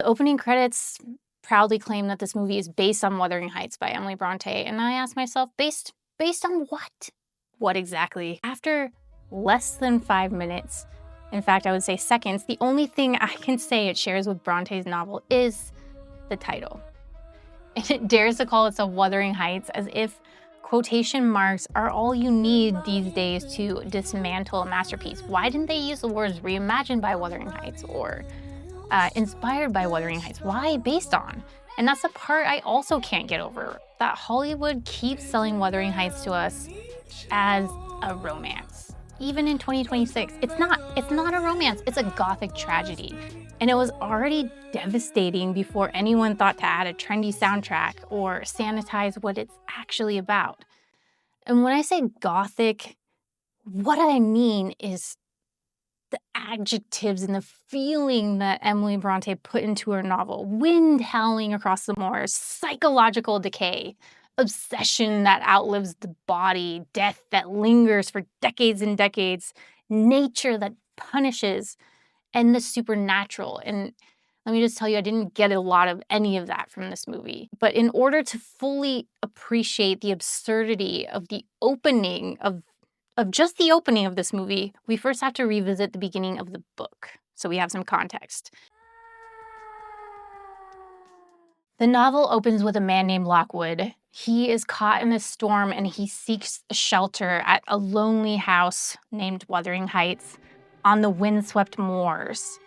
opening credits proudly claim that this movie is based on Wuthering Heights by Emily Brontë, and I ask myself, based on what? What exactly? After less than 5 minutes, in fact, I would say seconds, the only thing I can say it shares with Bronte's novel is the title. And it dares to call itself Wuthering Heights as if quotation marks are all you need these days to dismantle a masterpiece. Why didn't they use the words reimagined by Wuthering Heights or inspired by Wuthering Heights? Why based on? And that's the part I also can't get over, that Hollywood keeps selling Wuthering Heights to us as a romance. Even in 2026, it's not a romance, it's a Gothic tragedy. And it was already devastating before anyone thought to add a trendy soundtrack or sanitize what it's actually about. And when I say Gothic, what I mean is the adjectives and the feeling that Emily Brontë put into her novel. Wind howling across the moors, psychological decay, obsession that outlives the body, death that lingers for decades and decades, nature that punishes, and the supernatural. And let me just tell you, I didn't get a lot of any of that from this movie. But in order to fully appreciate the absurdity of the opening of just the opening of this movie, we first have to revisit the beginning of the book, so we have some context. The novel opens with a man named Lockwood. He is caught in a storm and he seeks shelter at a lonely house named Wuthering Heights on the windswept moors.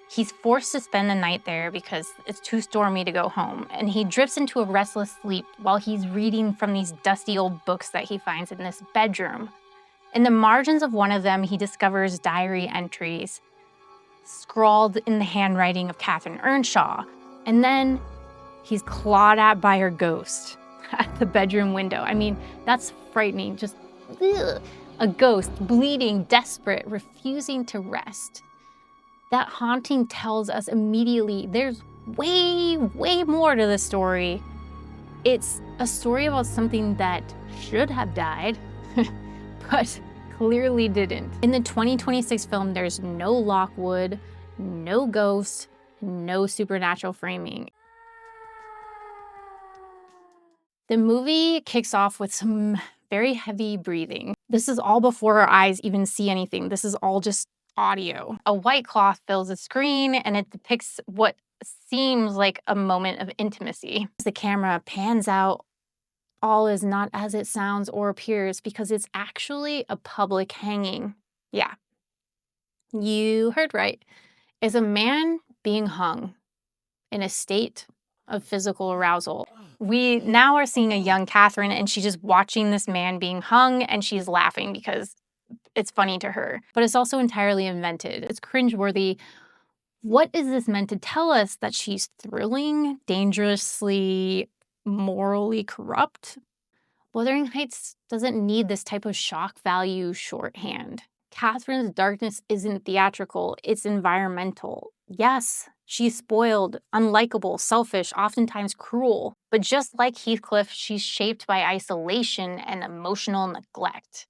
He's forced to spend the night there because it's too stormy to go home, and he drifts into a restless sleep while he's reading from these dusty old books that he finds in this bedroom. In the margins of one of them, he discovers diary entries scrawled in the handwriting of Catherine Earnshaw. And then he's clawed at by her ghost at the bedroom window. I mean, that's frightening. Just ugh. A ghost, bleeding, desperate, refusing to rest. That haunting tells us immediately there's way, way more to the story. It's a story about something that should have died, but clearly didn't. In the 2026 film, there's no Lockwood, no ghost, no supernatural framing. The movie kicks off with some very heavy breathing. This is all before our eyes even see anything. This is all just audio. A white cloth fills the screen and it depicts what seems like a moment of intimacy. As the camera pans out, all is not as it sounds or appears because it's actually a public hanging. Yeah, you heard right. It's a man being hung in a state of physical arousal. We now are seeing a young Catherine, and she's just watching this man being hung, and she's laughing because it's funny to her. But it's also entirely invented. It's cringeworthy. What is this meant to tell us? That she's thrilling, dangerously, morally corrupt? Wuthering Heights doesn't need this type of shock value shorthand. Catherine's darkness isn't theatrical, it's environmental. Yes, she's spoiled, unlikable, selfish, oftentimes cruel. But just like Heathcliff, she's shaped by isolation and emotional neglect.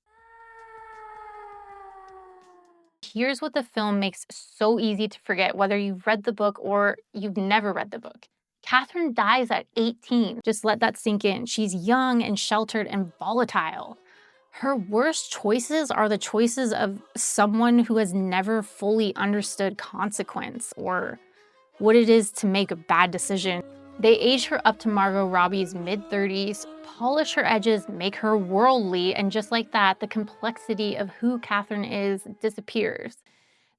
Here's what the film makes so easy to forget, whether you've read the book or you've never read the book. Catherine dies at 18. Just let that sink in. She's young and sheltered and volatile. Her worst choices are the choices of someone who has never fully understood consequence or what it is to make a bad decision. They age her up to Margot Robbie's mid-30s, polish her edges, make her worldly, and just like that, the complexity of who Catherine is disappears.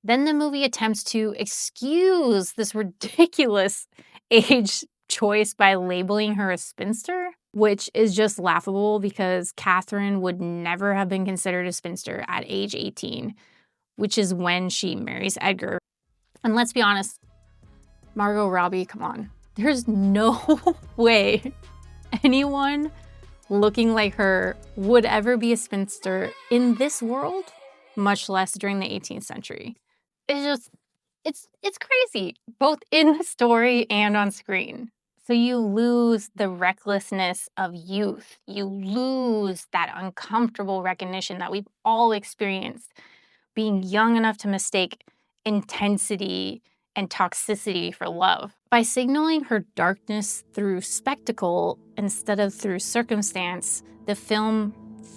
Then the movie attempts to excuse this ridiculous age choice by labeling her a spinster, which is just laughable because Catherine would never have been considered a spinster at age 18, which is when she marries Edgar. And let's be honest, Margot Robbie, come on. There's no way anyone looking like her would ever be a spinster in this world, much less during the 18th century. It's crazy, both in the story and on screen. So you lose the recklessness of youth. You lose that uncomfortable recognition that we've all experienced, being young enough to mistake intensity and toxicity for love. By signaling her darkness through spectacle instead of through circumstance, the film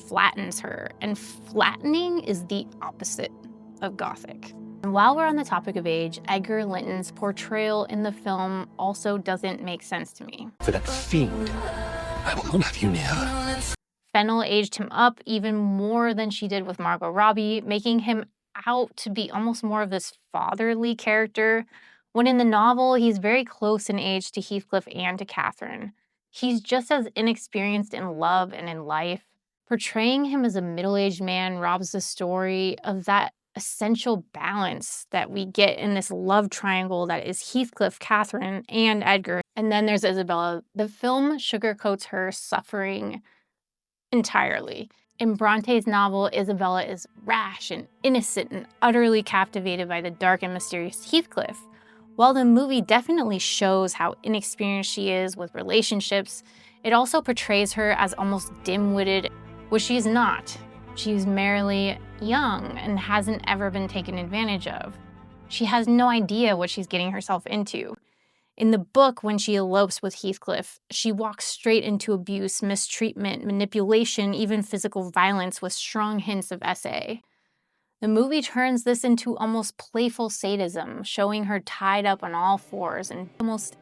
flattens her, and flattening is the opposite of Gothic. And while we're on the topic of age, Edgar Linton's portrayal in the film also doesn't make sense to me. For that fiend, I will not have you near her. Fennel aged him up even more than she did with Margot Robbie, making him out to be almost more of this fatherly character, when in the novel, he's very close in age to Heathcliff and to Catherine. He's just as inexperienced in love and in life. Portraying him as a middle-aged man robs the story of that essential balance that we get in this love triangle that is Heathcliff, Catherine, and Edgar. And then there's Isabella. The film sugarcoats her suffering entirely. In Bronte's novel, Isabella is rash and innocent and utterly captivated by the dark and mysterious Heathcliff. While the movie definitely shows how inexperienced she is with relationships, it also portrays her as almost dim-witted, which she's not. She's merely young and hasn't ever been taken advantage of. She has no idea what she's getting herself into. In the book, when she elopes with Heathcliff, she walks straight into abuse, mistreatment, manipulation, even physical violence with strong hints of SA. The movie turns this into almost playful sadism, showing her tied up on all fours and almost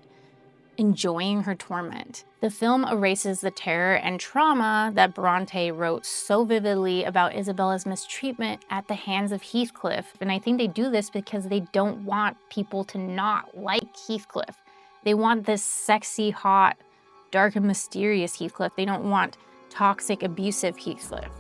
enjoying her torment. The film erases the terror and trauma that Brontë wrote so vividly about Isabella's mistreatment at the hands of Heathcliff, and I think they do this because they don't want people to not like Heathcliff. They want this sexy, hot, dark and mysterious Heathcliff. They don't want toxic, abusive Heathcliff.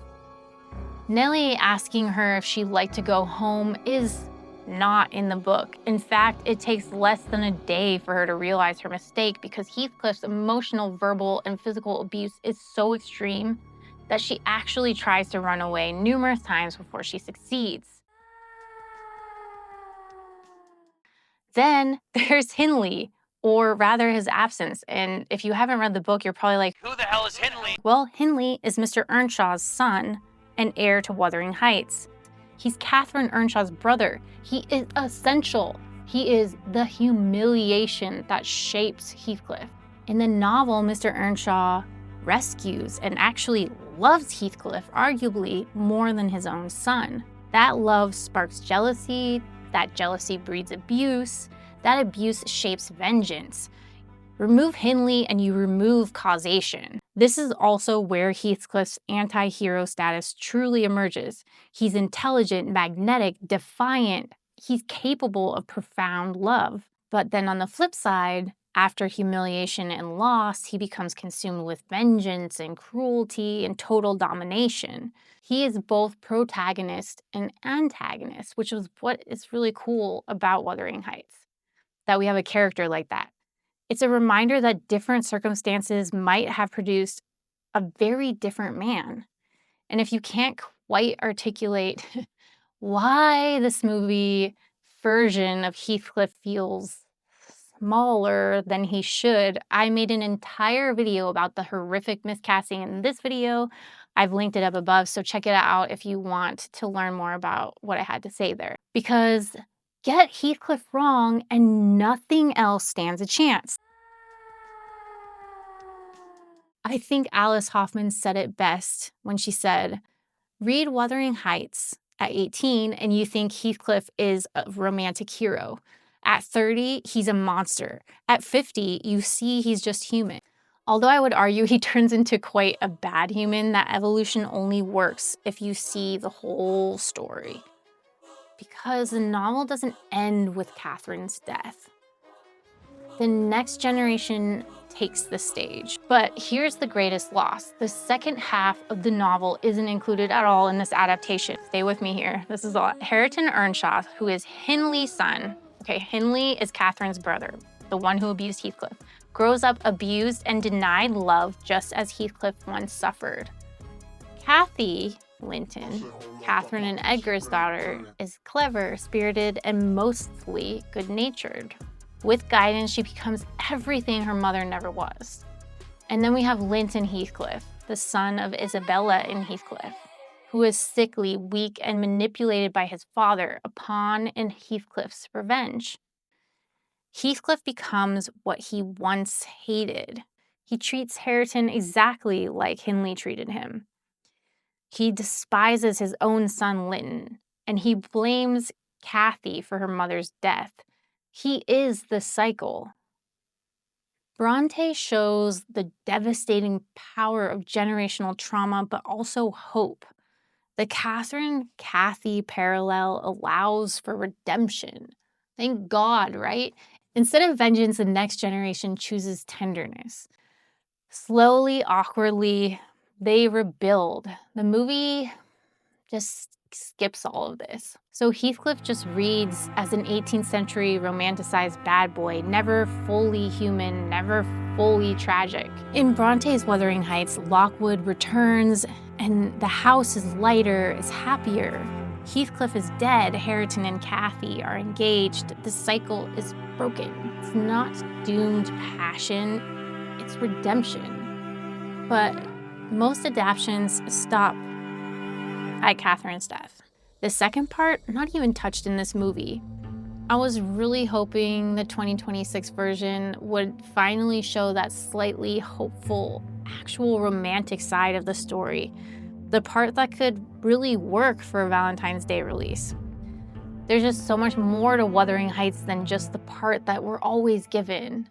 Nellie asking her if she'd like to go home is not in the book. In fact, it takes less than a day for her to realize her mistake because Heathcliff's emotional, verbal, and physical abuse is so extreme that she actually tries to run away numerous times before she succeeds. Then there's Hindley, or rather his absence. And if you haven't read the book, you're probably like, who the hell is Hindley? Well, Hindley is Mr. Earnshaw's son and heir to Wuthering Heights. He's Catherine Earnshaw's brother. He is essential. He is the humiliation that shapes Heathcliff. In the novel, Mr. Earnshaw rescues and actually loves Heathcliff, arguably more than his own son. That love sparks jealousy, that jealousy breeds abuse, that abuse shapes vengeance. Remove Hindley and you remove causation. This is also where Heathcliff's anti-hero status truly emerges. He's intelligent, magnetic, defiant. He's capable of profound love. But then on the flip side, after humiliation and loss, he becomes consumed with vengeance and cruelty and total domination. He is both protagonist and antagonist, which is what is really cool about Wuthering Heights, that we have a character like that. It's a reminder that different circumstances might have produced a very different man. And if you can't quite articulate why this movie version of Heathcliff feels smaller than he should, I made an entire video about the horrific miscasting in this video. I've linked it up above, so check it out if you want to learn more about what I had to say there. Because get Heathcliff wrong and nothing else stands a chance. I think Alice Hoffman said it best when she said, read Wuthering Heights at 18 and you think Heathcliff is a romantic hero. At 30, he's a monster. At 50, you see he's just human. Although I would argue he turns into quite a bad human, that evolution only works if you see the whole story. Because the novel doesn't end with Catherine's death. The next generation takes the stage. But here's the greatest loss. The second half of the novel isn't included at all in this adaptation. Stay with me here. This is a lot. Hareton Earnshaw, who is Hindley's son. Okay, Hindley is Catherine's brother, the one who abused Heathcliff. Grows up abused and denied love just as Heathcliff once suffered. Kathy Linton, Catherine and Edgar's daughter, is clever, spirited, and mostly good-natured. With guidance, she becomes everything her mother never was. And then we have Linton Heathcliff, the son of Isabella in Heathcliff, who is sickly, weak, and manipulated by his father upon and Heathcliff's revenge. Heathcliff becomes what he once hated. He treats Hareton exactly like Hindley treated him. He despises his own son Lytton, and he blames Kathy for her mother's death. He is the cycle. Brontë shows the devastating power of generational trauma, but also hope. The Catherine-Kathy parallel allows for redemption. Thank God, right? Instead of vengeance, the next generation chooses tenderness. Slowly, awkwardly, they rebuild. The movie just skips all of this. So Heathcliff just reads as an 18th century romanticized bad boy, never fully human, never fully tragic. In Bronte's Wuthering Heights, Lockwood returns and the house is lighter, is happier. Heathcliff is dead, Hareton and Kathy are engaged, the cycle is broken. It's not doomed passion, it's redemption. But most adaptations stop at Catherine's death. The second part, not even touched in this movie. I was really hoping the 2026 version would finally show that slightly hopeful, actual romantic side of the story, the part that could really work for a Valentine's Day release. There's just so much more to Wuthering Heights than just the part that we're always given.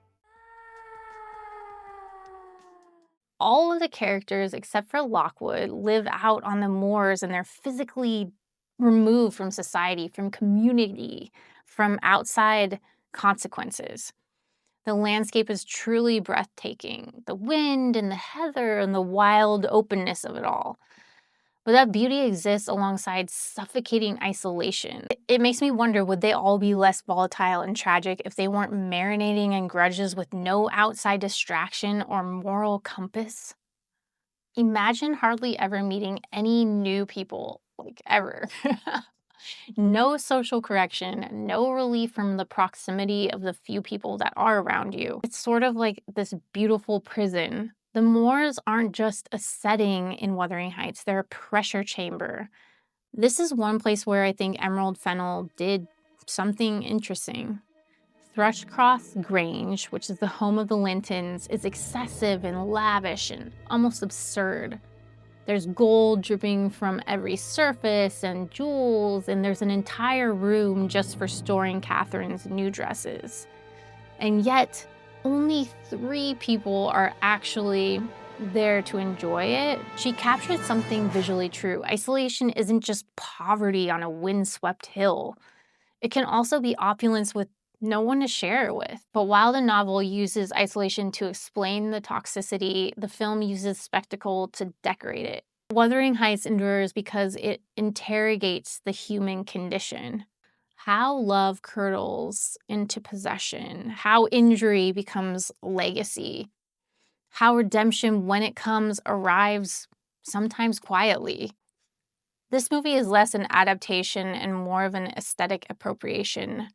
All of the characters, except for Lockwood, live out on the moors and they're physically removed from society, from community, from outside consequences. The landscape is truly breathtaking. The wind and the heather and the wild openness of it all. But that beauty exists alongside suffocating isolation. It makes me wonder, would they all be less volatile and tragic if they weren't marinating in grudges with no outside distraction or moral compass? Imagine hardly ever meeting any new people, like ever. No social correction, no relief from the proximity of the few people that are around you. It's sort of like this beautiful prison. The moors aren't just a setting in Wuthering Heights, they're a pressure chamber. This is one place where I think Emerald Fennell did something interesting. Thrushcross Grange, which is the home of the Lintons, is excessive and lavish and almost absurd. There's gold dripping from every surface and jewels, and there's an entire room just for storing Catherine's new dresses. And yet, only 3 people are actually there to enjoy it. She captured something visually true. Isolation isn't just poverty on a windswept hill. It can also be opulence with no one to share it with. But while the novel uses isolation to explain the toxicity, the film uses spectacle to decorate it. Wuthering Heights endures because it interrogates the human condition. How love curdles into possession, how injury becomes legacy, how redemption, when it comes, arrives sometimes quietly. This movie is less an adaptation and more of an aesthetic appropriation.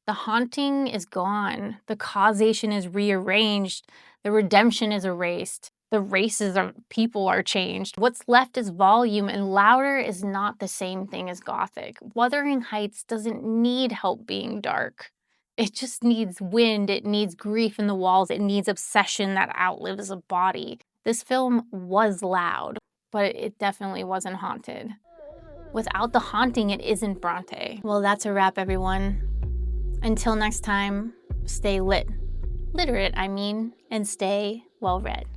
The haunting is gone, the causation is rearranged, the redemption is erased, the races of people are changed. What's left is volume, and louder is not the same thing as Gothic. Wuthering Heights doesn't need help being dark. It just needs wind, it needs grief in the walls, it needs obsession that outlives a body. This film was loud, but it definitely wasn't haunted. Without the haunting, it isn't Brontë. Well, that's a wrap, everyone. Until next time, stay literate, I mean, and stay well read.